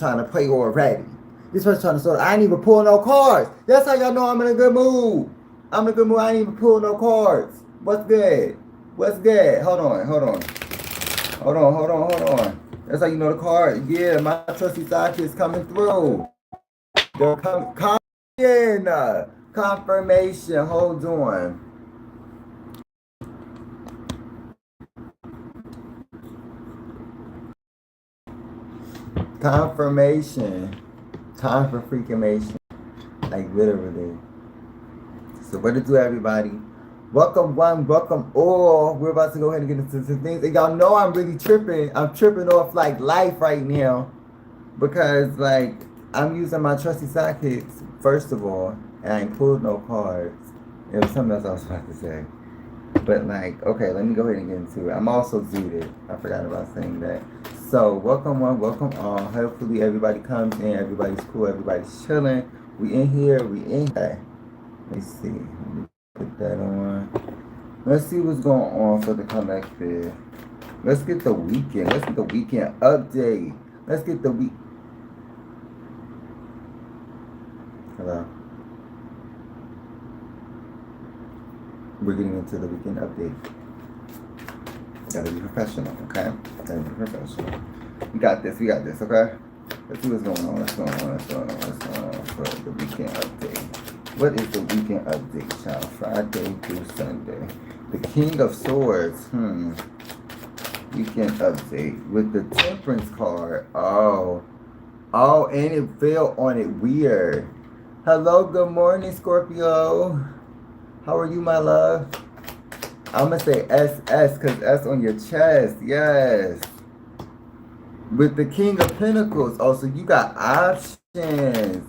trying to play already. This person trying to sort. I ain't even pull no cards. That's how y'all know I'm in a good mood. I'm in a good mood. I ain't even pull no cards. What's good? What's good? Hold on. That's how you know the card. Yeah, my trusty sidekicks coming through. They're coming in. Confirmation. Hold on. Confirmation. Time for freakamation. Like literally. So what to do, everybody? Welcome one, welcome all. We're about to go ahead and get into some things. And y'all know I'm really tripping. I'm tripping off like life right now. Because like I'm using my trusty sidekicks, first of all, and I ain't pulled no cards. It was something else I was about to say. But like, okay, let me go ahead and get into it. I'm also Zodiac. I forgot about saying that. So welcome one, welcome all. Hopefully everybody comes in, everybody's cool, everybody's chilling. We in here, we in here. Let's see. Let me put that on. Let's see what's going on for the collective. Let's get the weekend. Let's get the weekend update. Let's get the week. Hello. We're getting into the weekend update. Gotta be professional, okay? Gotta be professional. We got this, okay? Let's see what's going on, what's going on for the weekend update. What is the weekend update, child? Friday through Sunday. The King of Swords, Weekend update with the Temperance card. Oh, and it fell on it weird. Hello, good morning, Scorpio. How are you, my love? I'm going to say SS because S on your chest. Yes. With the King of Pentacles. Oh, so you got options.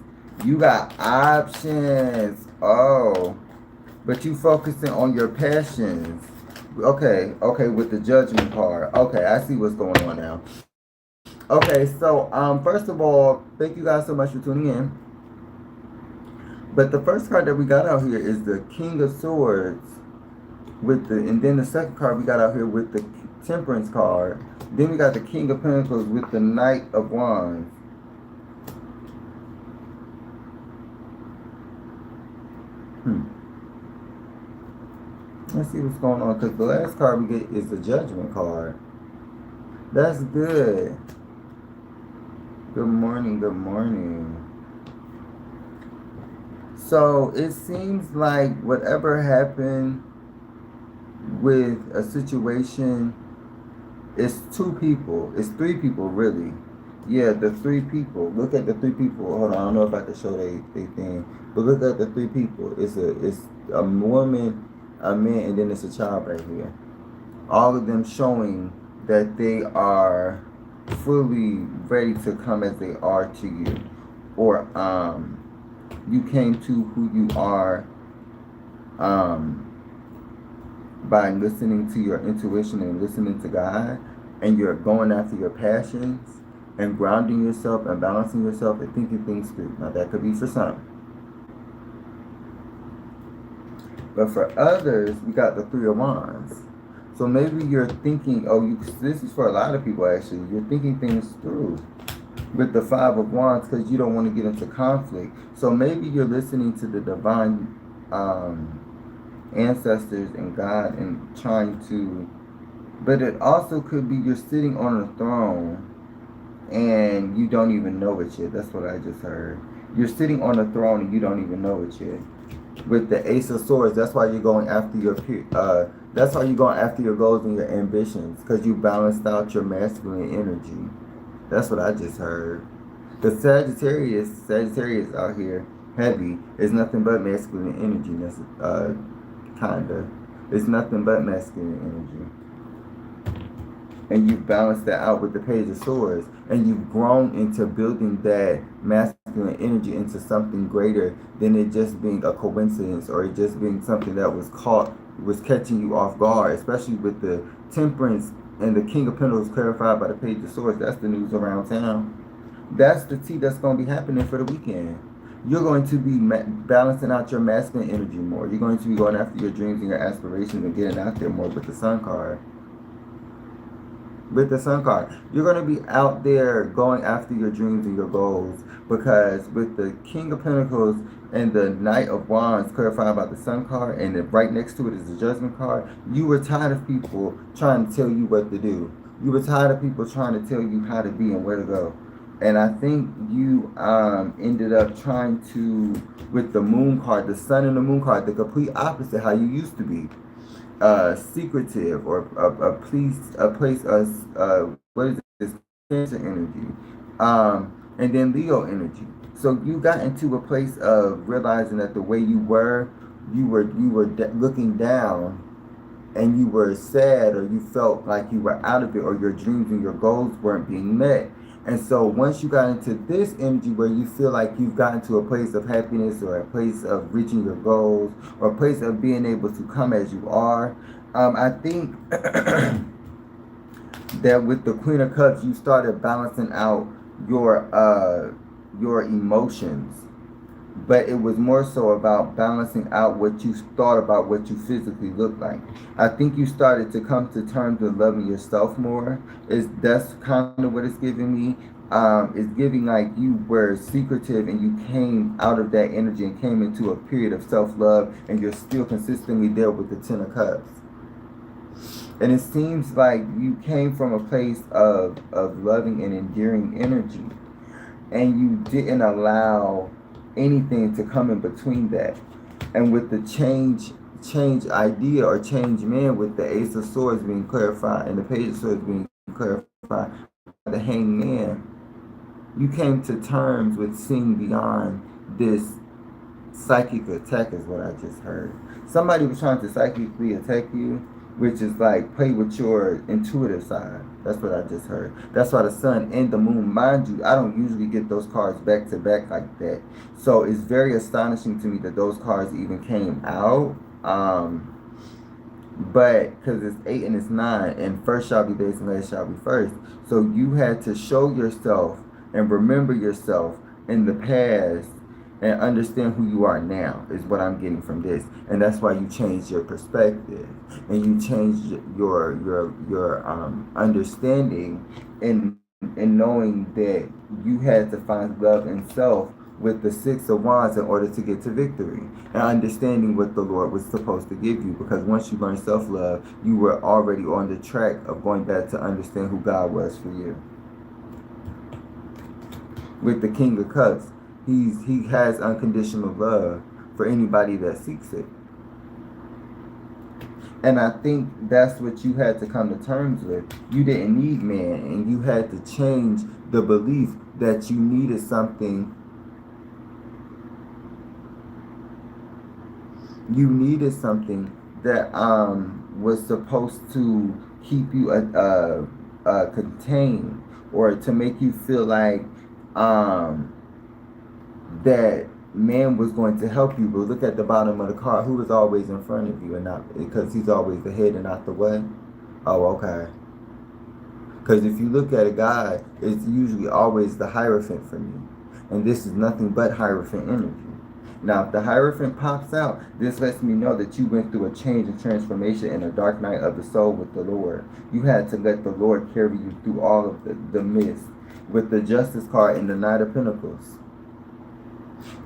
Oh. But you focusing on your passions. Okay, with the Judgment card. Okay, I see what's going on now. Okay, so first of all, thank you guys so much for tuning in. But the first card that we got out here is the King of Swords and then the second card we got out here with the Temperance card. Then we got the King of Pentacles with the Knight of Wands. Let's see what's going on, because the last card we get is the Judgment card. That's good. Good morning. So it seems like whatever happened with a situation, it's two people. It's three people, really. Yeah, the three people. Look at the three people. Hold on, I don't know if I can show they thing. But look at the three people. It's a woman, a man, and then it's a child right here. All of them showing that they are fully ready to come as they are to you. Or you came to who you are by listening to your intuition and listening to God, and you're going after your passions and grounding yourself and balancing yourself and thinking things through. Now that could be for some. But for others, we got the Three of Wands. So maybe you're thinking, this is for a lot of people actually, you're thinking things through with the Five of Wands because you don't want to get into conflict. So maybe you're listening to the divine ancestors and God and trying to, but it also could be you're sitting on a throne and you don't even know it yet. That's what I just heard. You're sitting on a throne and you don't even know it yet. With the Ace of Swords, that's why you're going after your goals and your ambitions, because you balanced out your masculine energy. That's what I just heard. The Sagittarius out here, heavy, is nothing but masculine energy. Kinda. It's nothing but masculine energy. And you've balanced that out with the Page of Swords. And you've grown into building that masculine energy into something greater than it just being a coincidence or it just being something that was catching you off guard, especially with the Temperance and the King of Pentacles clarified by the Page of Swords. That's the news around town. That's the tea that's going to be happening for the weekend. You're going to be balancing out your masculine energy more. You're going to be going after your dreams and your aspirations and getting out there more with the Sun card. with the Sun card. You're going to be out there going after your dreams and your goals, because with the King of Pentacles and the Knight of Wands clarifying about the Sun card, and then right next to it is the Judgment card, you were tired of people trying to tell you what to do. You were tired of people trying to tell you how to be and where to go. And I think you ended up trying to, with the Moon card, the Sun and the Moon card, the complete opposite how you used to be. Secretive, or a place of what is this, Cancer energy, and then Leo energy. So you got into a place of realizing that the way you were looking down, and you were sad, or you felt like you were out of it, or your dreams and your goals weren't being met. And so once you got into this energy where you feel like you've gotten to a place of happiness, or a place of reaching your goals, or a place of being able to come as you are, I think that with the Queen of Cups, you started balancing out your emotions. But it was more so about balancing out what you thought about what you physically looked like. I think you started to come to terms with loving yourself more. That's kind of what it's giving me. It's giving like you were secretive, and you came out of that energy and came into a period of self-love, and you're still consistently there with the Ten of Cups. And it seems like you came from a place of loving and endearing energy, and you didn't allow anything to come in between that. And with the change idea, or change man, with the Ace of Swords being clarified and the Page of Swords being clarified, the Hanged Man, you came to terms with seeing beyond this psychic attack, is what I just heard. Somebody was trying to psychically attack you, which is like play with your intuitive side. That's what I just heard. That's why the Sun and the Moon, mind you, I don't usually get those cards back to back like that. So it's very astonishing to me that those cards even came out. But because it's 8 and it's 9, and first shall be base and last shall be first. So you had to show yourself and remember yourself in the past, and understand who you are now, is what I'm getting from this. And that's why you changed your perspective, and you changed your understanding, in knowing that you had to find love in self with the Six of Wands in order to get to victory, and understanding what the Lord was supposed to give you. Because once you learned self-love, you were already on the track of going back to understand who God was for you. With the King of Cups, he has unconditional love for anybody that seeks it. And I think that's what you had to come to terms with. You didn't need man, and you had to change the belief that you needed something. You needed something that was supposed to keep you contained, or to make you feel like that man was going to help you. But look at the bottom of the card. Who is always in front of you, and not because he's always the head and not the what? Oh, okay. Because if you look at a guy, it's usually always the Hierophant for me. And this is nothing but Hierophant energy. Now, if the Hierophant pops out, this lets me know that you went through a change and transformation in a dark night of the soul with the Lord. You had to let the Lord carry you through all of the mist. With the Justice card and the Knight of Pentacles,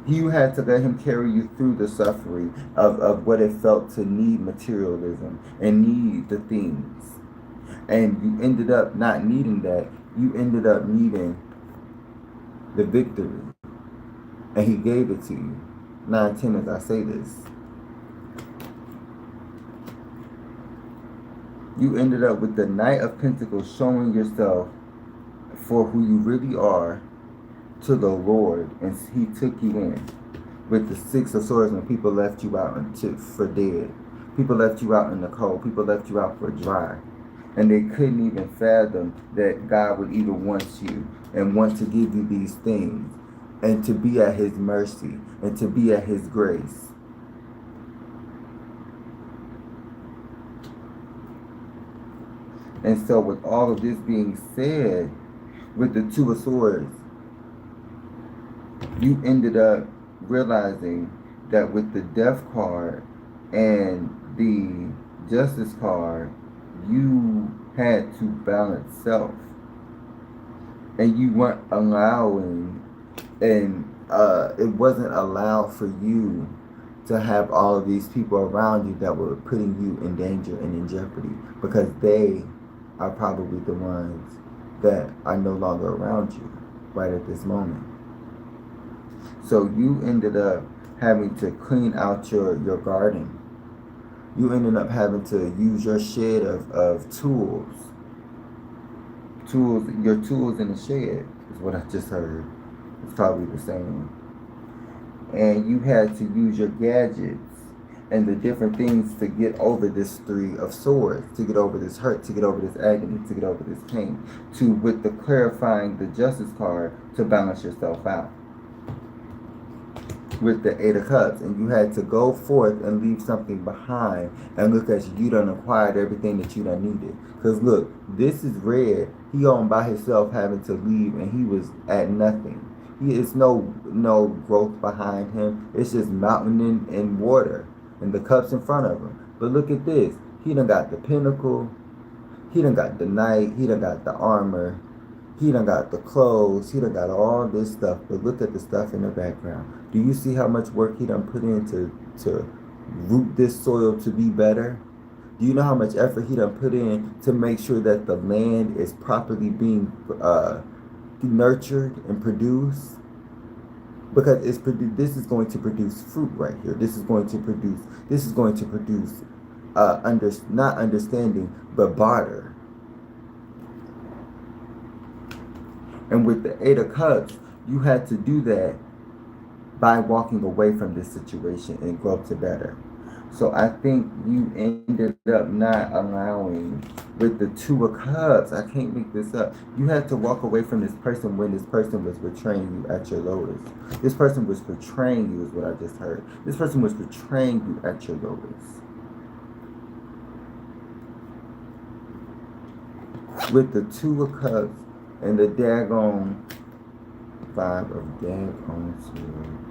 you had to let him carry you through the suffering of what it felt to need materialism and need the things. And you ended up not needing that. You ended up needing the victory. And he gave it to you. 9-10 as I say this. You ended up with the Knight of Pentacles, showing yourself for who you really are to the Lord, and he took you in. With the Six of Swords, when people left you out for dead, people left you out in the cold, people left you out for dry, and they couldn't even fathom that God would even want you and want to give you these things, and to be at his mercy, and to be at his grace. And so with all of this being said, with the Two of Swords, you ended up realizing that with the Death card and the Justice card, you had to balance self, and you weren't allowing, and it wasn't allowed for you to have all of these people around you that were putting you in danger and in jeopardy, because they are probably the ones that are no longer around you right at this moment. So you ended up having to clean out your garden. You ended up having to use your shed of tools. Your tools in the shed is what I just heard. It's probably the same. And you had to use your gadgets and the different things to get over this Three of Swords, to get over this hurt, to get over this agony, to get over this pain, to, with the clarifying the Justice card, to balance yourself out with the Eight of Cups. And you had to go forth and leave something behind, and look at you done acquired everything that you done needed. Because look, this is red. He on by himself having to leave, and he was at nothing. He is no growth behind him. It's just mountain and water and the cups in front of him. But look at this. He done got the pinnacle. He done got the knight. He done got the armor. He done got the clothes. He done got all this stuff. But look at the stuff in the background. Do you see how much work he done put in to root this soil to be better? Do you know how much effort he done put in to make sure that the land is properly being nurtured and produced? Because this is going to produce fruit right here. This is going to produce not understanding, but barter. And with the Eight of Cups, you had to do that by walking away from this situation and grow to better. So I think you ended up not allowing, with the Two of Cups, I can't make this up, you had to walk away from this person when this person was betraying you at your lowest. This person was betraying you is what I just heard. This person was betraying you at your lowest. With the Two of Cups and the daggone Five of daggone Swords.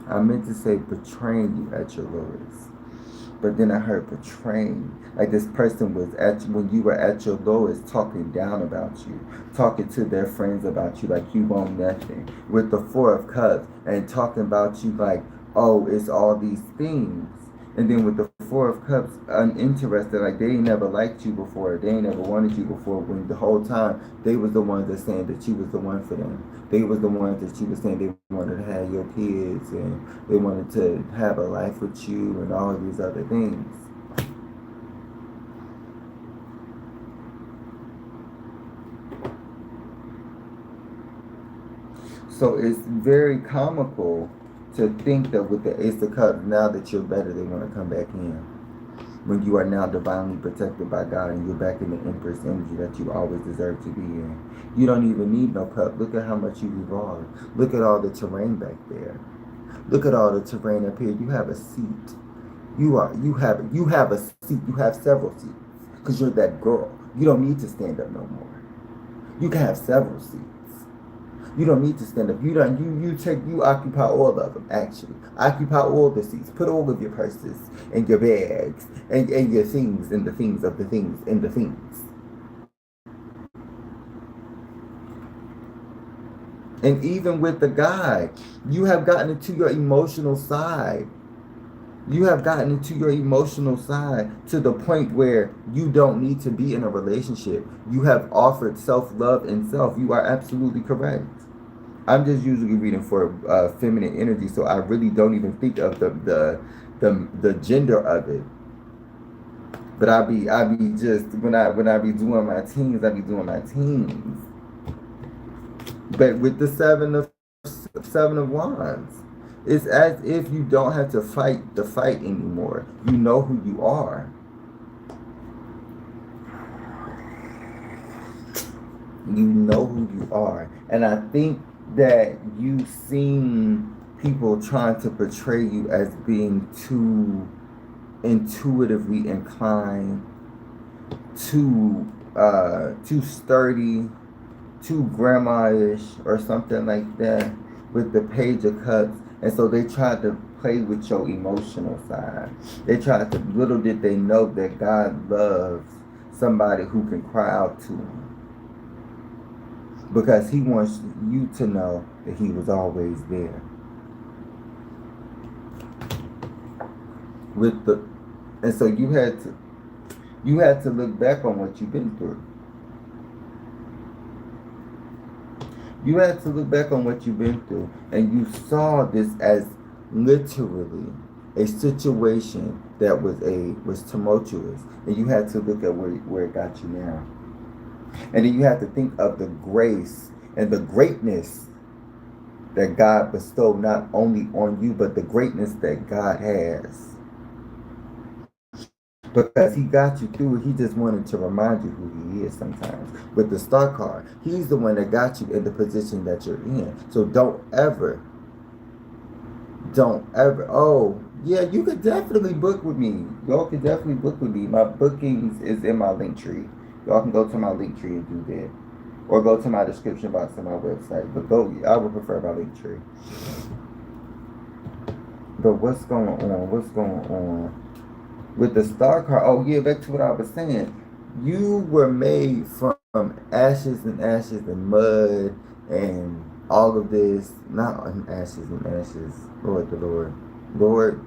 I meant to say betraying you at your lowest, but then I heard betraying. Like this person was when you were at your lowest, talking down about you, talking to their friends about you like you want nothing. With the Four of Cups, and talking about you like, oh, it's all these things. And then with the Four of Cups, uninterested, like they ain't never liked you before, they ain't never wanted you before, when the whole time they was the ones that saying that you was the one for them. They was the ones that you was saying they wanted to have your kids, and they wanted to have a life with you, and all of these other things. So it's very comical to think that with the Ace of Cups, now that you're better, they want to come back in. When you are now divinely protected by God, and you're back in the Empress energy that you always deserve to be in. You don't even need no cup. Look at how much you evolved. Look at all the terrain back there. Look at all the terrain up here. You have a seat. You have a seat. You have several seats. Because you're that girl. You don't need to stand up no more. You can have several seats. You don't need to stand up. You occupy all of them, actually. Occupy all the seats. Put all of your purses and your bags and your things and the things of the things and the things. And even with the guy, you have gotten into your emotional side. You have gotten into your emotional side to the point where you don't need to be in a relationship. You have offered self-love and self. You are absolutely correct. I'm just usually reading for feminine energy, so I really don't even think of the gender of it. But I be just when I be doing my teens, I be doing my teens. But with the Seven of Wands, it's as if you don't have to fight the fight anymore. You know who you are. You know who you are. And I think that you've seen people trying to portray you as being too intuitively inclined, too sturdy, too grandma-ish or something like that with the Page of Cups. And so they tried to play with your emotional side. They tried to, little did they know that God loves somebody who can cry out to him. Because he wants you to know that he was always there. And so you had to look back on what you've been through. You had to look back on what you've been through, and you saw this as literally a situation that was tumultuous, and you had to look at where it got you now. And then you have to think of the grace and the greatness that God bestowed not only on you, but the greatness that God has. Because he got you through it, he just wanted to remind you who he is sometimes. With the star card, he's the one that got you in the position that you're in. So don't ever, oh, yeah, you could definitely book with me. Y'all can definitely book with me. My bookings is in my link tree. Y'all can go to my link tree and do that. Or go to my description box on my website. But I would prefer my link tree. But what's going on? With the star card, oh yeah, back to what I was saying. You were made from ashes and mud and all of this. Not ashes and ashes. Lord the Lord. Lord,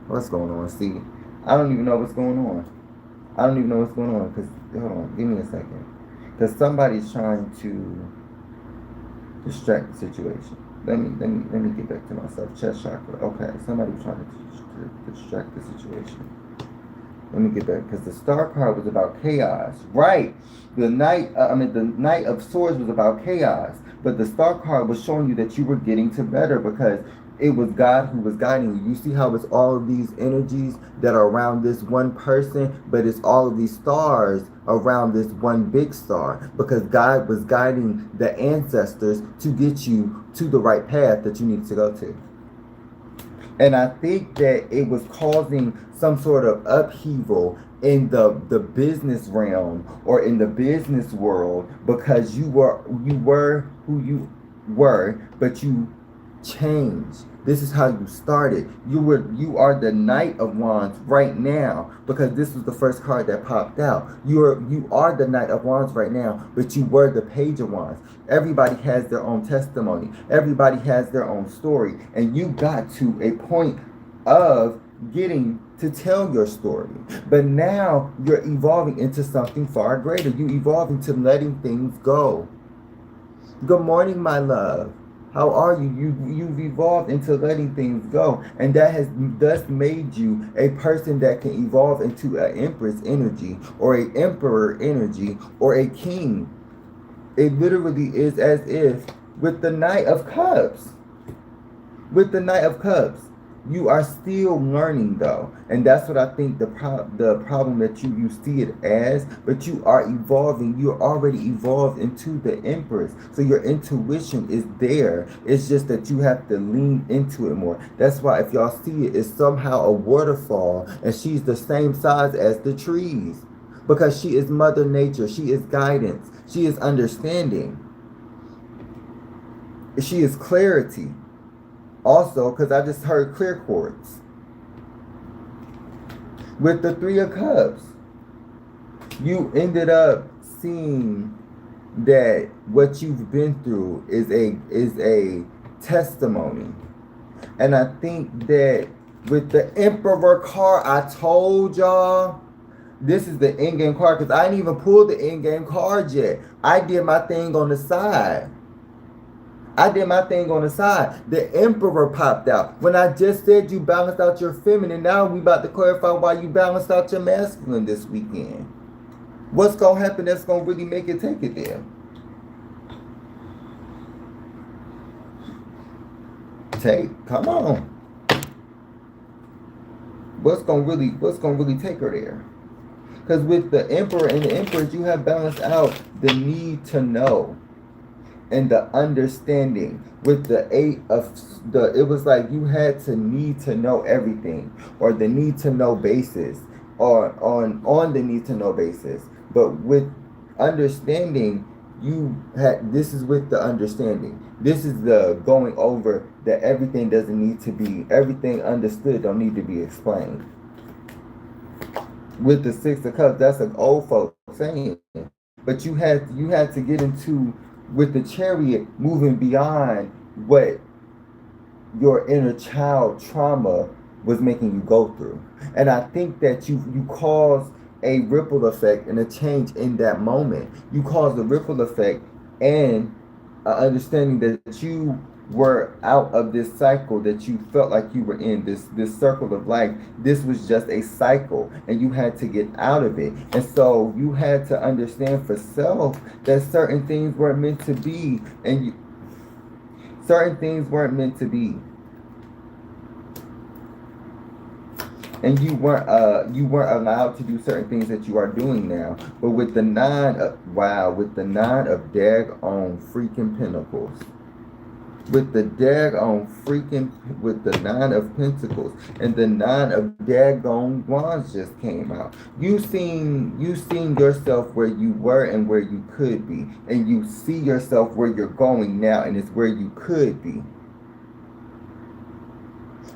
what's going on? See, I don't even know what's going on. Because, hold on, give me a second. Because somebody's trying to distract the situation. Let me get back to myself. Chest chakra. Okay, somebody's trying to distract the situation. Let me get back, because the star card was about chaos, right? The Knight of Swords was about chaos, but the star card was showing you that you were getting to better because it was God who was guiding you. You see how it's all of these energies that are around this one person, but it's all of these stars around this one big star, because God was guiding the ancestors to get you to the right path that you need to go to. And I think that it was causing some sort of upheaval in the business realm or in the business world, because you were who you were, but you changed. This is how you started. You are the Knight of Wands right now, because this was the first card that popped out. You are the Knight of Wands right now, but you were the Page of Wands. Everybody has their own testimony. Everybody has their own story, and you got to a point of getting to tell your story. But now you're evolving into something far greater. You evolve into letting things go. Good morning, my love. How are you? You've evolved into letting things go, and that has thus made you a person that can evolve into an Empress energy, or an Emperor energy, or a King. It literally is as if with the Knight of Cups. With the Knight of Cups, you are still learning though, and that's what I think the problem that you see it as. But you are evolving. You're already evolved into the Empress, so your intuition is there. It's just that you have to lean into it more. That's why if y'all see it, it's somehow a waterfall, and she's the same size as the trees, because she is Mother Nature. She is guidance. She is understanding. She is clarity. Also, because I just heard clear quartz. With the Three of Cups, you ended up seeing that what you've been through is a testimony. And I think that with the Emperor card, I told y'all, this is the in-game card, because I didn't even pull the in-game card yet. I did my thing on the side. The Emperor popped out. When I just said you balanced out your feminine, now we about to clarify why you balanced out your masculine this weekend. What's going to happen that's going to really make it take it there? Come on. What's going to really take her there? Because with the Emperor and the Empress, you have balanced out the need to know and the understanding. With the it was like you had to need to know everything, or the need to know basis, or on the need to know basis. But with understanding, this is with the understanding. This is the going over that everything doesn't need to be, everything understood don't need to be explained. With the Six of Cups, that's an old folk saying. But you had to get into, with the Chariot, moving beyond what your inner child trauma was making you go through. And I think that you caused a ripple effect and a change in that moment. You caused a ripple effect and understanding that you were out of this cycle that you felt like you were in, this circle of life. This was just a cycle and you had to get out of it. And so you had to understand for self that certain things weren't meant to be, and certain things weren't meant to be. And you weren't allowed to do certain things that you are doing now. But with the nine of daggone freaking pentacles, with the nine of pentacles and the nine of daggone wands just came out. You seen yourself where you were and where you could be, and you see yourself where you're going now, and it's where you could be.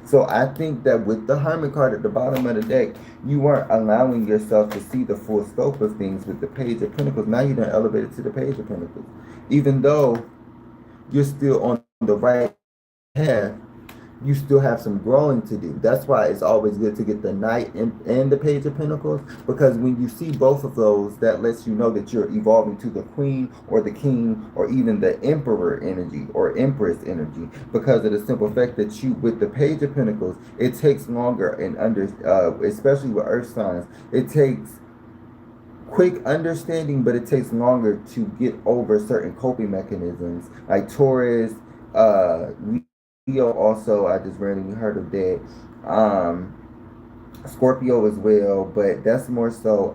So I think that with the Hermit card at the bottom of the deck, you weren't allowing yourself to see the full scope of things with the Page of Pentacles. Now you're done elevated to the Page of Pentacles. Even though you're still on the right path, you still have some growing to do. That's why it's always good to get the Knight and the Page of Pentacles, because when you see both of those, that lets you know that you're evolving to the Queen or the King or even the Emperor energy or Empress energy, because of the simple fact that you, with the Page of Pentacles, it takes longer, and especially with Earth signs, it takes quick understanding, but it takes longer to get over certain coping mechanisms, like Taurus, Leo also, I just randomly heard of that. Scorpio as well, but that's more so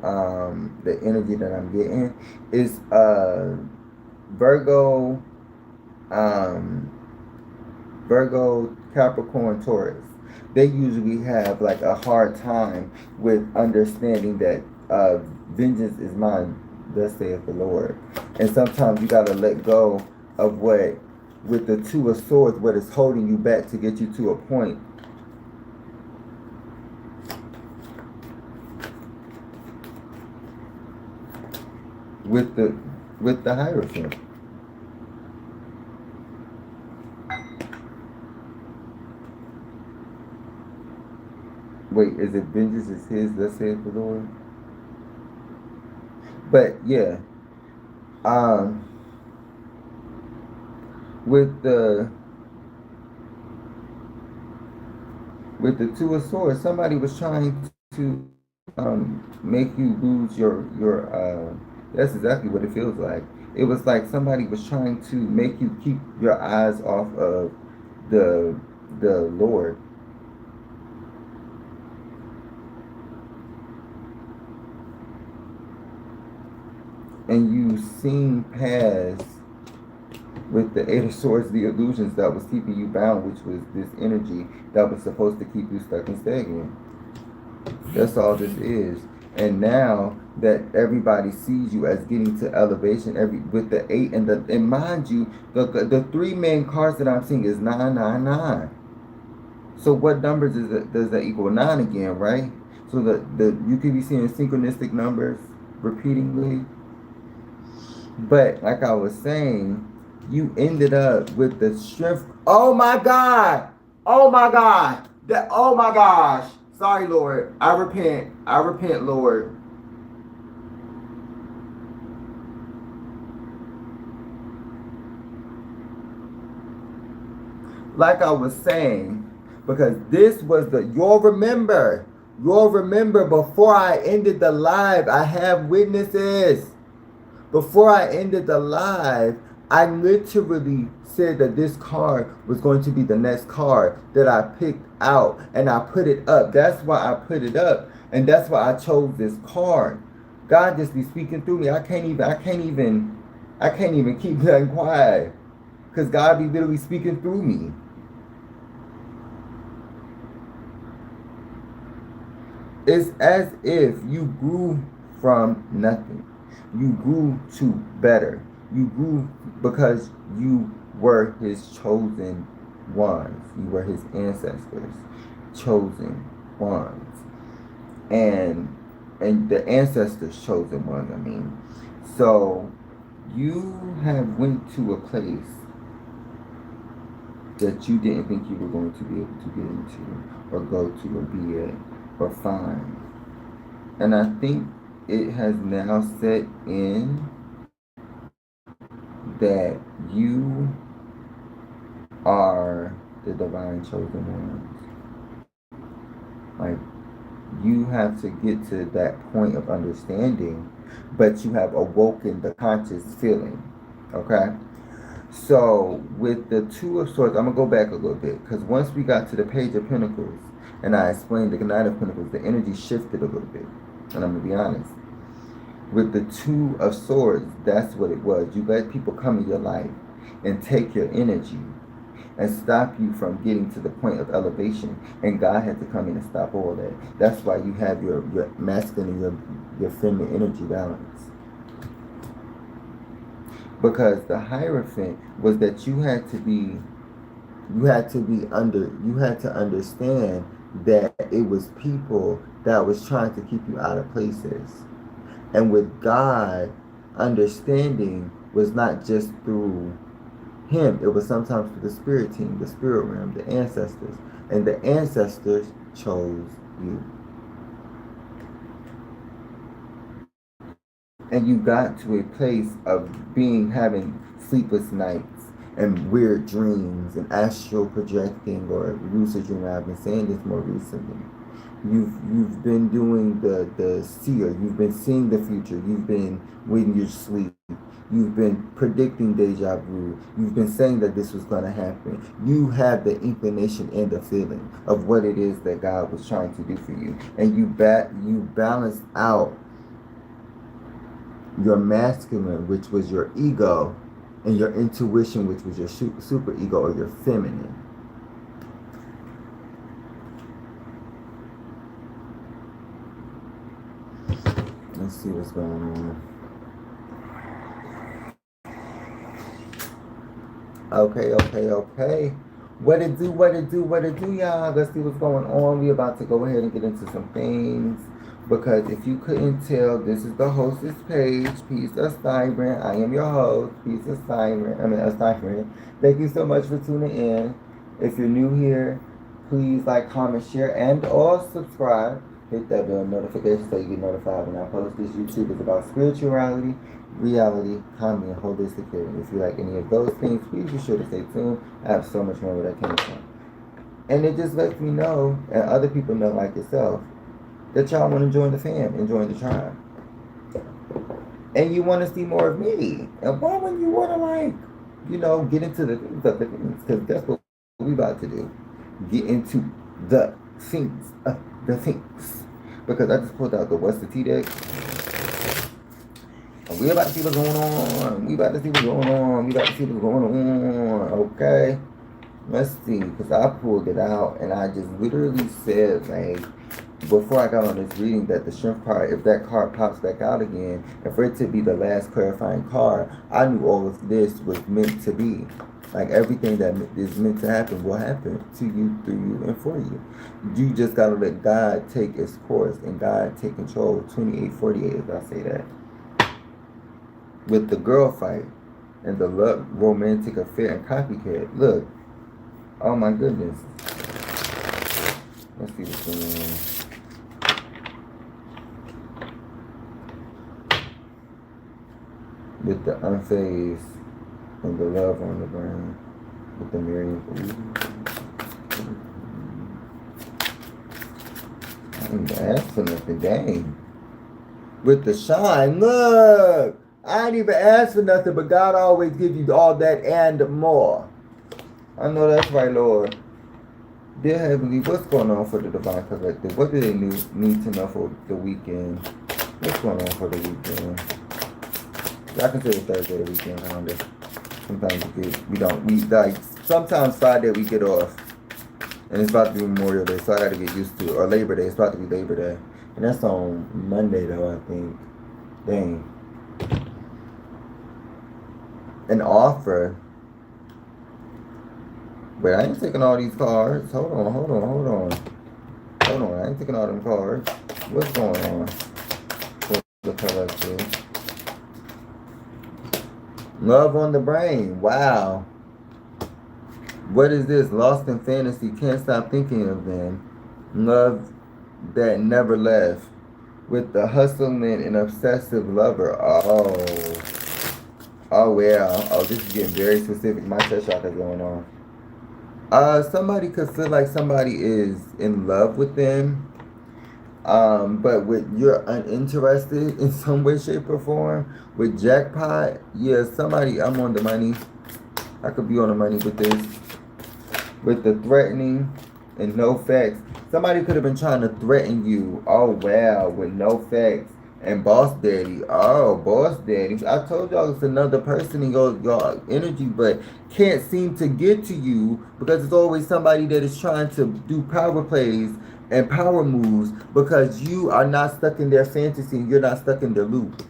the energy that I'm getting is Virgo, Capricorn, Taurus. They usually have like a hard time with understanding that vengeance is mine, thus saith the Lord. And sometimes you gotta let go of what, with the Two of Swords, what is holding you back to get you to a point. With the Hierophant. Wait, is it vengeance is his, thus saith the Lord? But yeah. With the Two of Swords, somebody was trying to make you lose your that's exactly what it feels like. It was like somebody was trying to make you keep your eyes off of the Lord. And you seen past, with the Eight of Swords, the illusions that was keeping you bound, which was this energy that was supposed to keep you stuck and stagnant. That's all this is. And now that everybody sees you as getting to elevation, with the 8 and mind you, the three main cards that I'm seeing is 999. So what numbers does that equal? 9 again, right? So you could be seeing synchronistic numbers repeatedly. But like I was saying, you ended up with the strength. Oh my God! Oh my God! Oh my gosh! Sorry, Lord. I repent, Lord. Like I was saying, because this was you'll remember before I ended the live, I have witnesses. Before I ended the live, I literally said that this card was going to be the next card that I picked out, and I put it up. That's why I put it up, and that's why I chose this card. God just be speaking through me. I can't even keep nothing quiet, because God be literally speaking through me. It's as if you grew from nothing. You grew to better. You grew because you were his chosen ones. You were his ancestors, chosen ones. And the ancestors chosen ones, I mean. So you have went to a place that you didn't think you were going to be able to get into or go to or be at or find. And I think it has now set in that you are the divine chosen ones. Like, you have to get to that point of understanding, but you have awoken the conscious feeling. Okay? So, with the Two of Swords, I'm going to go back a little bit, because once we got to the Page of Pentacles, and I explained the Knight of Pentacles, the energy shifted a little bit. And I'm going to be honest. With the Two of Swords, that's what it was. You let people come in your life and take your energy and stop you from getting to the point of elevation. And God had to come in and stop all that. That's why you have your masculine and your feminine energy balance. Because the Hierophant was that you had to understand that it was people that was trying to keep you out of places. And with God, understanding was not just through him, it was sometimes through the spirit team, the spirit realm, the ancestors. And the ancestors chose you. And you got to a place of having sleepless nights and weird dreams and astral projecting or lucid dreaming. I've been saying this more recently. You've been doing the seer. You've been seeing the future. You've been when you sleep. You've been predicting deja vu. You've been saying that this was going to happen. You have the inclination and the feeling of what it is that God was trying to do for you, and you balance out your masculine, which was your ego, and your intuition, which was your super ego or your feminine. Let's see what's going on. Okay. What it do, y'all? Let's see what's going on. We about to go ahead and get into some things. Because if you couldn't tell, this is the hostess page. Peace, Asiyryň. I am your host. Peace, Asiyryň. Thank you so much for tuning in. If you're new here, please like, comment, share, and or subscribe. Hit that bell notification so you get notified when I post this. YouTube is about spirituality, reality, comedy, and holistic healing. If you like any of those things, please be sure to stay tuned. I have so much more where that came from. And it just lets me know, and other people know like yourself, that y'all want to join the fam and join the tribe. And you want to see more of me. And why wouldn't you want to, get into the things of the things? Because that's what we about to do. Get into the things of the things. Because I just pulled out the What's the Tea deck. And we about to see what's going on. Okay? Let's see. Because I pulled it out and I just literally said, before I got on this reading, that the Strength card, if that card pops back out again, and for it to be the last clarifying card, I knew all of this was meant to be. Like, everything that is meant to happen will happen to you, through you, and for you. You just got to let God take its course and God take control. 2848, if I say that. With the girl fight and the love, romantic affair and copycat. Look. Oh my goodness. Let's see what's going on. With the unfazed and the love on the ground. With the Miriam. I didn't even ask for nothing, dang. With the shine, look! I didn't even ask for nothing, but God always gives you all that and more. I know that's right, Lord. Dear Heavenly, what's going on for the Divine Collective? What do they need to know for the weekend? What's going on for the weekend? I consider Thursday the weekend calendar. Sometimes sometimes Friday we get off. And it's about to be Memorial Day, so I gotta get used to it. Or Labor Day, it's about to be Labor Day. And that's on Monday though, I think. Dang. an offer. But I ain't taking all these cards. Hold on. I ain't taking all them cards. What's going on? For the collective. Love on the brain. Wow. What is this? Lost in fantasy. Can't stop thinking of them. Love that never left. With the hustling and obsessive lover. Oh yeah. Oh, this is getting very specific. My chest chakra is going on. Somebody could feel like somebody is in love with them, but you're uninterested in some way, shape, or form. With jackpot, yeah, somebody, I'm on the money. I could be on the money with this. With the threatening and no facts. Somebody could have been trying to threaten you. Oh, wow, with no facts. And boss daddy. Oh, boss daddy. I told y'all it's another person in your energy, but can't seem to get to you because it's always somebody that is trying to do power plays and power moves because you are not stuck in their fantasy and you're not stuck in their loop.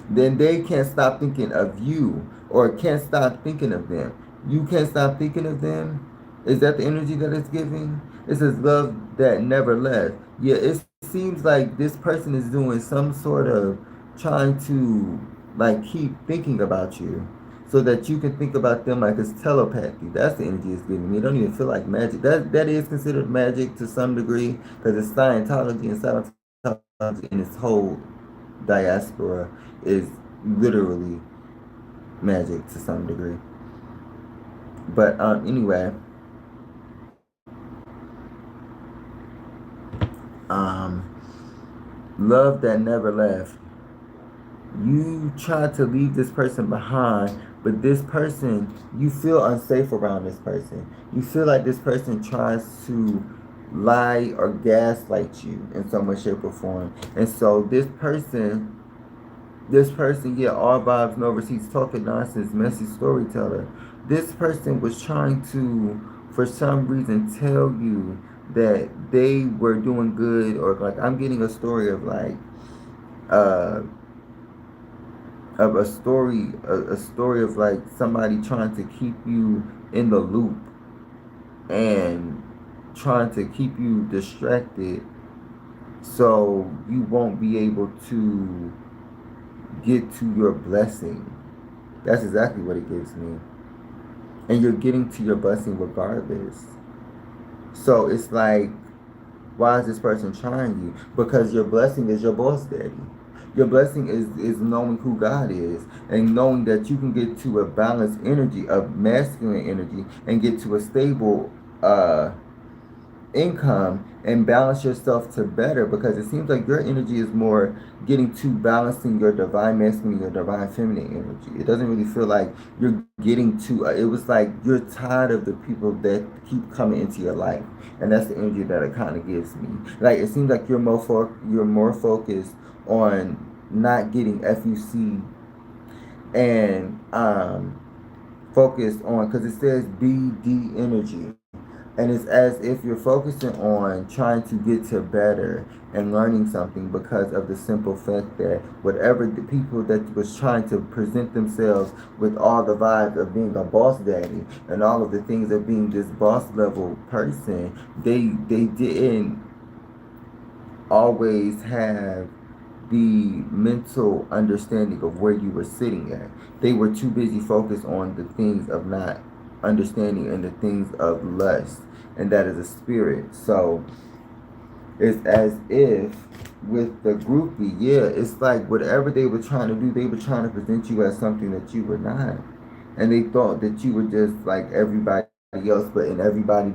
Then they can't stop thinking of you or can't stop thinking of them. You can't stop thinking of them. Is that the energy that it's giving? It says love that never left. Yeah, it seems like this person is doing some sort of trying to like keep thinking about you so that you can think about them like it's telepathy. That's the energy it's giving me. It don't even feel like magic. That is considered magic to some degree because it's Scientology and Scientology and its whole diaspora is literally magic to some degree. But anyway, love that never left. You try to leave this person behind, but this person, you feel unsafe around this person. You feel like this person tries to lie or gaslight you in some way, shape, or form. And so this person, yeah, all vibes, no receipts, talking nonsense, messy storyteller. This person was trying to, for some reason, tell you that they were doing good, or like I'm getting a story of like, a story of like somebody trying to keep you in the loop and trying to keep you distracted, so you won't be able to get to your blessing. That's exactly what it gives me. And you're getting to your blessing regardless. So it's like, why is this person trying you? Because your blessing is your boss daddy. Your blessing is knowing who God is and knowing that you can get to a balanced energy, a masculine energy, and get to a stable income and balance yourself to better, because it seems like your energy is more getting to balancing your divine masculine, your divine feminine energy. It doesn't really feel like you're getting to it was like you're tired of the people that keep coming into your life, and that's the energy that it kind of gives me. Like it seems like you're more focused on not getting FUC and focused on, because it says BD energy. And it's as if you're focusing on trying to get to better and learning something, because of the simple fact that whatever the people that was trying to present themselves with all the vibes of being a boss daddy and all of the things of being this boss level person, they didn't always have the mental understanding of where you were sitting at. They were too busy focused on the things of not understanding and the things of lust, and that is a spirit. So it's as if with the groupie, yeah, it's like whatever they were trying to do, they were trying to present you as something that you were not, and they thought that you were just like everybody else, but everybody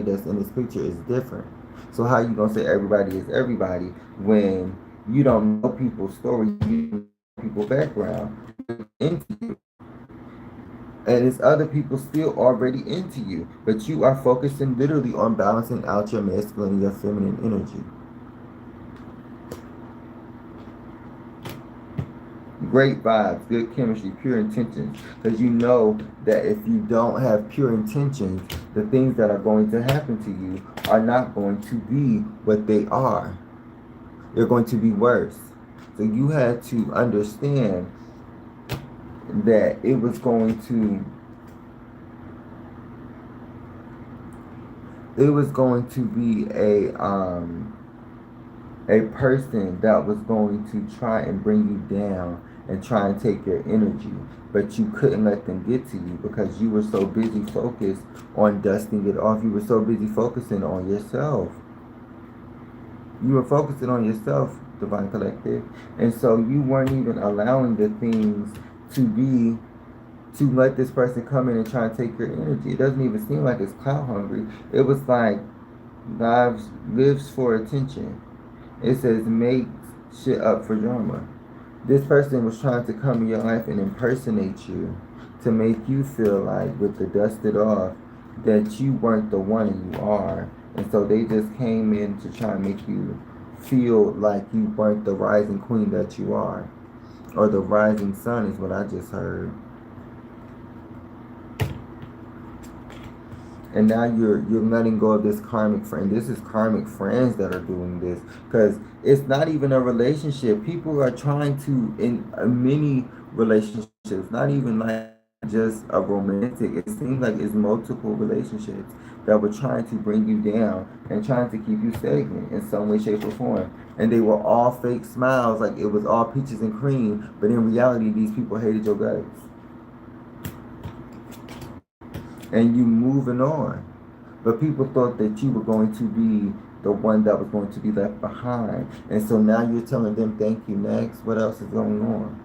that's in this picture is different. So how you gonna say everybody is everybody when you don't know people's story, you don't know people's background into you, and it's other people still already into you, but you are focusing literally on balancing out your masculine and your feminine energy. Great vibes, good chemistry, pure intentions, because you know that if you don't have pure intentions, the things that are going to happen to you are not going to be what they are. They're going to be worse. So you had to understand that it was going to be a person that was going to try and bring you down and try and take your energy, but you couldn't let them get to you because you were so busy focused on dusting it off. You were so busy focusing on yourself. You were focusing on yourself, Divine Collective, and so you weren't even allowing the things to let this person come in and try and take your energy. It doesn't even seem like it's clout hungry. It was like lives for attention. It says make shit up for drama. This person was trying to come in your life and impersonate you to make you feel like, with the dusted off, that you weren't the one and you are. And so they just came in to try and make you feel like you weren't the rising queen that you are. Or the rising sun is what I just heard. And now you're letting go of this karmic friend. This is karmic friends that are doing this, because it's not even a relationship. People are trying to, in many relationships, not even like just a romantic. It seems like it's multiple relationships that were trying to bring you down and trying to keep you stagnant in some way, shape, or form. And they were all fake smiles, like it was all peaches and cream. But in reality, these people hated your guts. And you moving on. But people thought that you were going to be the one that was going to be left behind. And so now you're telling them thank you next. What else is going on?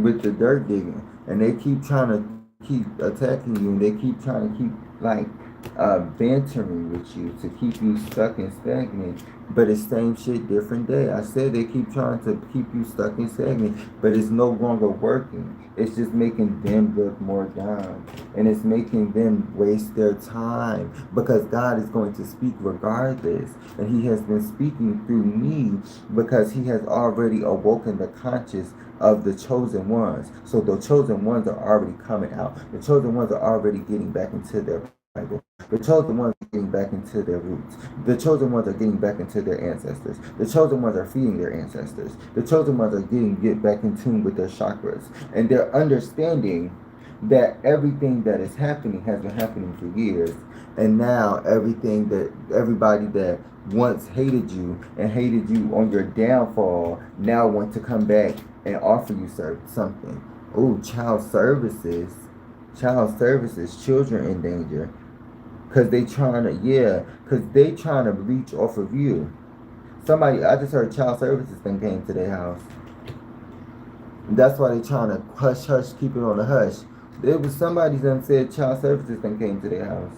With the dirt digging. And they keep trying to keep attacking you. And they keep trying to keep like bantering with you to keep you stuck and stagnant. But it's same shit, different day. I said they keep trying to keep you stuck and stagnant, but it's no longer working. It's just making them look more down. And it's making them waste their time, because God is going to speak regardless. And he has been speaking through me because he has already awoken the conscious of the chosen ones. So the chosen ones are already coming out. The chosen ones are already getting back into their Bible. The chosen ones are getting back into their roots. The chosen ones are getting back into their ancestors. The chosen ones are feeding their ancestors. The chosen ones are get back in tune with their chakras. And they're understanding that everything that is happening has been happening for years. And now everybody that once hated you and hated you on your downfall now want to come back and offer you something. Oh, child services, children in danger. Because they trying to reach off of you. I just heard child services thing came to their house. That's why they trying to hush, keep it on the hush. There was somebody that said child services thing came to their house.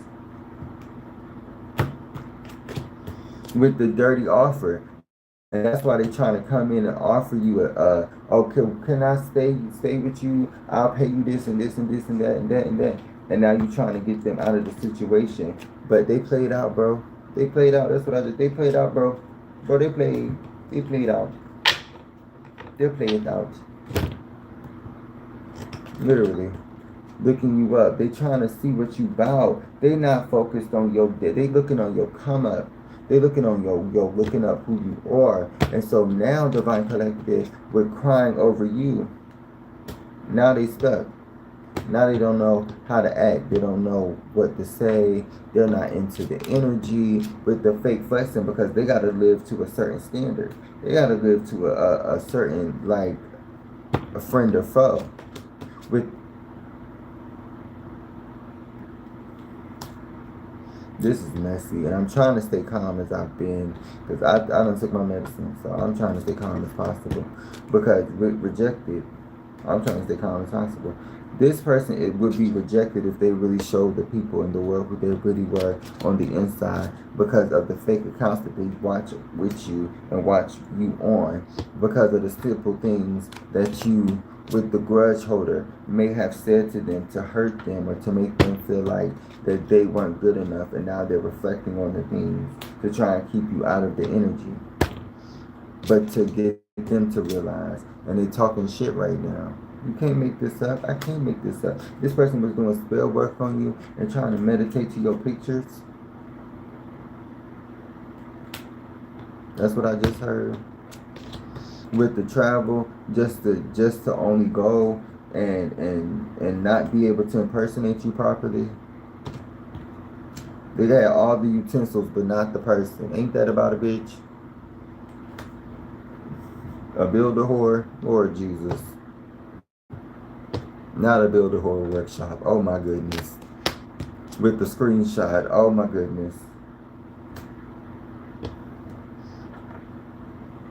With the dirty offer. And that's why they trying to come in and offer you can I stay with you? I'll pay you this and this and this and that and that and that. And now you're trying to get them out of the situation. But they played out, bro. They played out. That's what they played out, bro. Bro, they played out. They played out. Literally. Looking you up. They trying to see what you about. They not focused on they looking on your come up. They looking on looking up who you are. And so now Divine Collective, we're crying over you. Now they stuck. Now they don't know how to act. They don't know what to say. They're not into the energy with the fake flexing, because they got to live to a certain standard. They got to live to a certain, like, a friend or foe. This is messy, and I'm trying to stay calm as I've been, because I don't take my medicine, so I'm trying to stay calm as possible. Because rejected, I'm trying to stay calm as possible. This person, it would be rejected if they really showed the people in the world who they really were on the inside, because of the fake accounts that they watch with you and watch you on, because of the simple things that you, with the grudge holder, may have said to them to hurt them or to make them feel like that they weren't good enough, and now they're reflecting on the things to try and keep you out of the energy. But to get them to realize, and they talking shit right now. You can't make this up. I can't make this up. This person was doing spell work on you and trying to meditate to your pictures. That's what I just heard. with the travel, just to only go and not be able to impersonate you properly. They got all the utensils, but not the person. Ain't that about a bitch? A builder whore, Lord Jesus. Not a builder whore workshop. Oh my goodness. With the screenshot. Oh my goodness.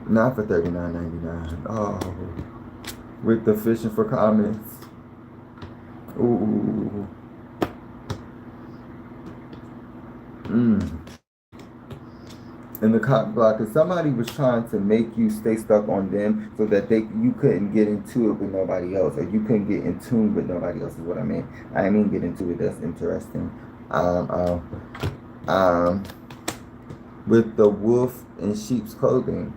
Not for $39.99. Oh. With the fishing for comments. Ooh. And the cock blocker, somebody was trying to make you stay stuck on them so that you couldn't get into it with nobody else, or you couldn't get in tune with nobody else is what I mean. I mean get into it, that's interesting. With the wolf in sheep's clothing.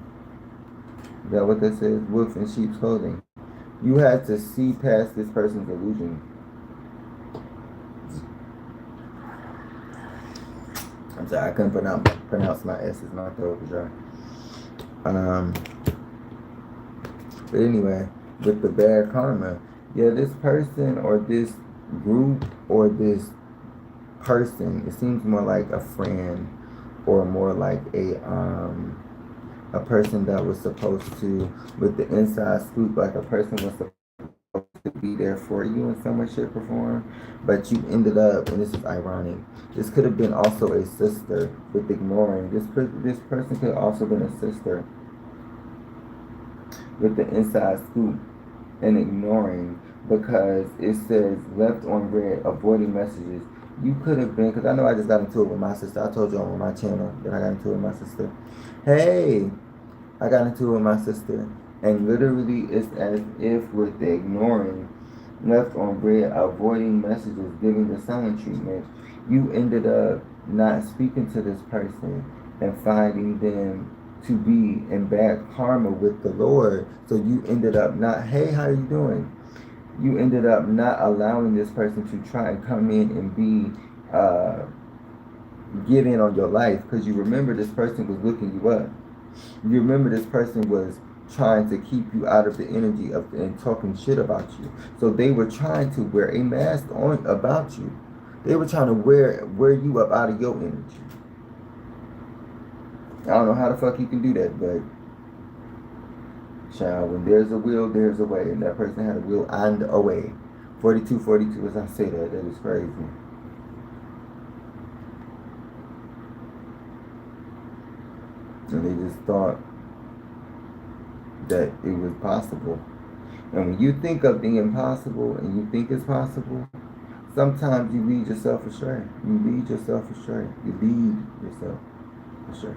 Is that what that says? Wolf in sheep's clothing. You had to see past this person's illusion. I'm sorry, I couldn't pronounce my S's, my throat was dry. But anyway, with the bad karma, yeah, this person or this group or this person, it seems more like a friend or more like a person that was supposed to, with the inside scoop, like a person was supposed to be there for you in some way, shape, or form, but you ended up, and this is ironic, this could have been also a sister with ignoring. This person could have also been a sister with the inside scoop and ignoring, because it says left on red, avoiding messages. You could have been, because I know I just got into it with my sister. I told you on my channel that I got into it with my sister. Hey, I got into it with my sister. And literally, it's as if with the ignoring, left on red, avoiding messages, giving the silent treatment, you ended up not speaking to this person and finding them to be in bad karma with the Lord. So you ended up not, hey, how are you doing? You ended up not allowing this person to try and come in and be, get in on your life, because you remember this person was looking you up. You remember this person was trying to keep you out of the energy of and talking shit about you. So they were trying to wear a mask on about you. They were trying to wear you up out of your energy. I don't know how the fuck you can do that, but child, when there's a will, there's a way, and that person had a will and a way. 4242, as I say that is crazy. And they just thought that it was possible. And when you think of the impossible and you think it's possible, sometimes you lead yourself astray. You lead yourself astray. You lead yourself astray.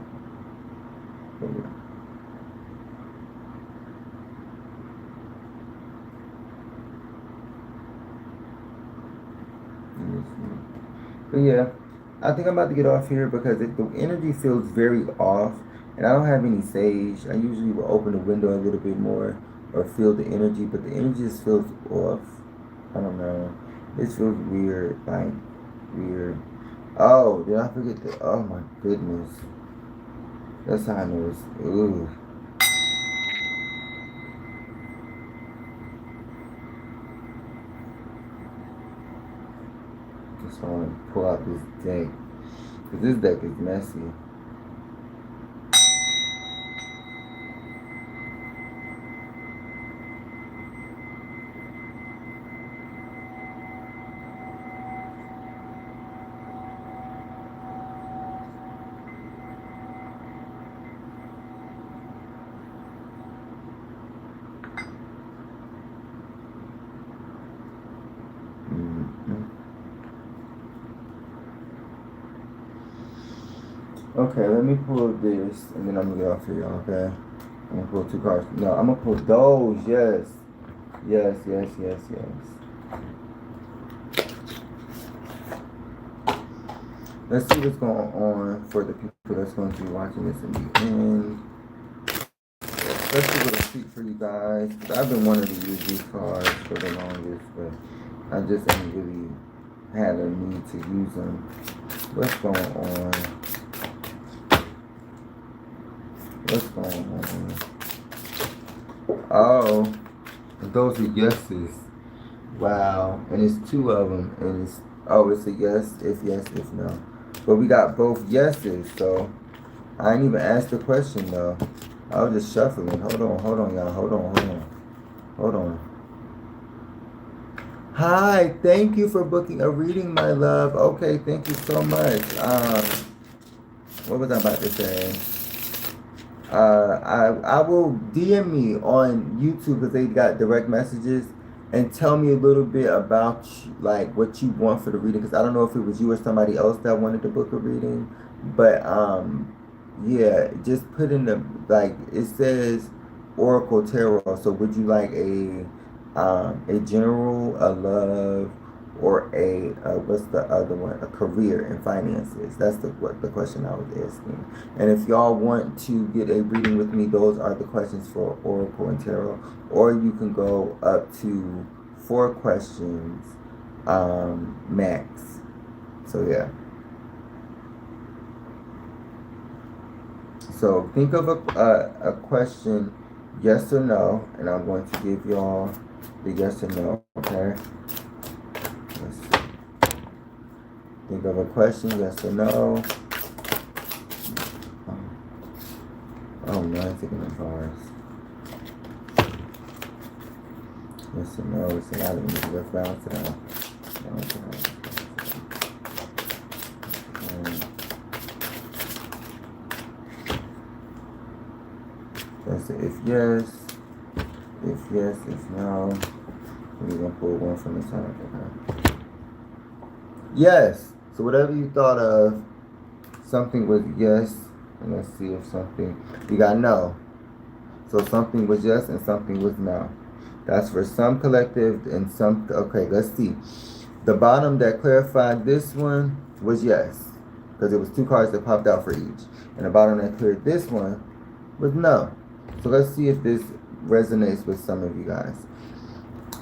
But yeah. But yeah, I think I'm about to get off here because the energy feels very off. And I don't have any sage. I usually will open the window a little bit more or feel the energy, but the energy just feels off. I don't know. It feels weird, like weird. Oh, did I forget that? Oh my goodness. That's how I know it's, ooh. Just want to pull out this deck, because this deck is messy. Okay, let me pull this, and then I'm gonna get off here, okay? I'm gonna pull 2 cards. No, I'm gonna pull those, yes. Yes. Let's see what's going on for the people that's going to be watching this in the end. Let's see what I treat for you guys. I've been wanting to use these cards for the longest, but I just haven't really had a need to use them. What's going on? What's going on? Oh, those are yeses. Wow. And it's two of them. And it's, oh, it's a yes, if no. But we got both yeses, so I ain't even asked the question though. I was just shuffling. Hold on, y'all. Hold on. Hi, thank you for booking a reading, my love. Okay, thank you so much. What was I about to say? I will DM me on YouTube because they got direct messages and tell me a little bit about like what you want for the reading, because I don't know if it was you or somebody else that wanted to book a reading, but yeah, just put in the, like, it says Oracle Tarot. So would you like a general, a love, or a what's the other one? A career and finances. That's the question I was asking. And if y'all want to get a reading with me, those are the questions for Oracle and Tarot. Or you can go up to 4 questions max. So yeah. So think of a question, yes or no, and I'm going to give y'all the yes or no. Okay. Let's see. Think of a question, yes or no. Oh no, I'm thinking of cards. Yes or no, it's a lot of these. Let's balance it out. That's it. If yes, if no. We're gonna pull one from the top. Okay. Yes. So whatever you thought of, something was yes, and let's see if something, you got no. So something was yes and something was no. That's for some collective and some, okay, let's see. The bottom that clarified this one was yes, because it was 2 cards that popped out for each. And the bottom that cleared this one was no. So let's see if this resonates with some of you guys.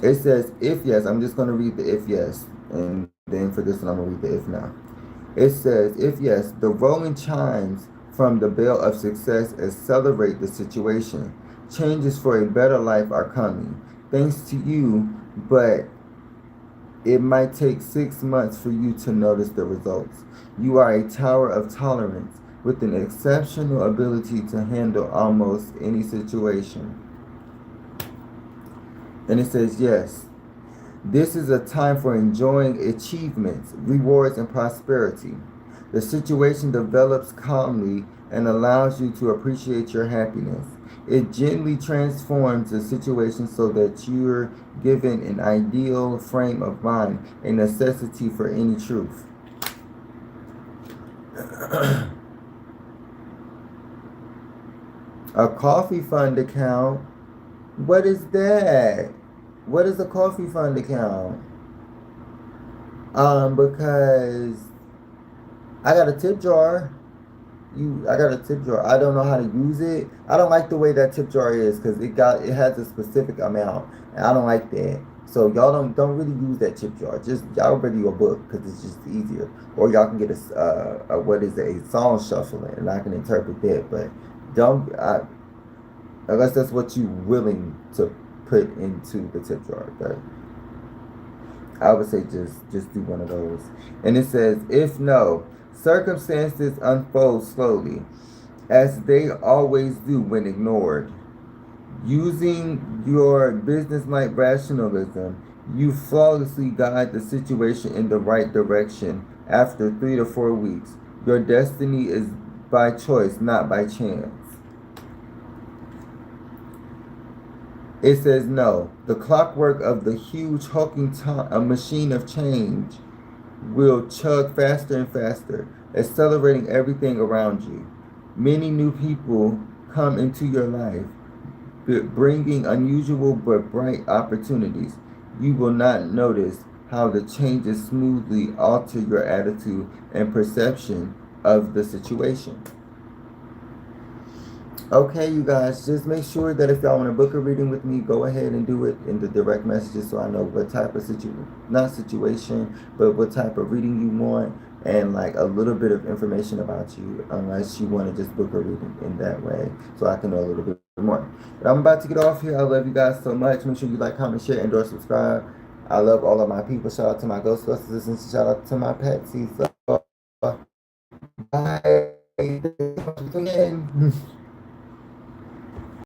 It says, if yes, I'm just going to read the if yes, and then for this one, I'm going to read the if no. It says, if yes, the rolling chimes from the bell of success accelerate the situation. Changes for a better life are coming, thanks to you, but it might take 6 months for you to notice the results. You are a tower of tolerance with an exceptional ability to handle almost any situation. And it says, yes, this is a time for enjoying achievements, rewards, and prosperity. The situation develops calmly and allows you to appreciate your happiness. It gently transforms the situation so that you're given an ideal frame of mind, a necessity for any truth. A coffee fund account? What is that? What is a coffee fund account? Because I got a tip jar. I got a tip jar. I don't know how to use it. I don't like the way that tip jar is because it has a specific amount, and I don't like that. So y'all don't really use that tip jar. Just y'all read your book because it's just easier. Or y'all can get a song shuffling, and I can interpret that. But unless that's what you're willing to put into the tip jar. But I would say just do one of those. And it says, if no, circumstances unfold slowly, as they always do when ignored. Using your business-like rationalism, you flawlessly guide the situation in the right direction after 3 to 4 weeks. Your destiny is by choice, not by chance. It says no. The clockwork of the huge hulking a machine of change will chug faster and faster, accelerating everything around you. Many new people come into your life, bringing unusual but bright opportunities. You will not notice how the changes smoothly alter your attitude and perception of the situation. Okay, you guys, just make sure that if y'all want to book a reading with me, go ahead and do it in the direct messages so I know what type of situation, but what type of reading you want, and like a little bit of information about you, unless you want to just book a reading in that way, so I can know a little bit Good morning. But I'm about to get off here. I love you guys so much. Make sure you like, comment, share, endorse, subscribe. I love all of my people. Shout out to my Ghostbustas and shout out to my Patsy. So, bye. Again.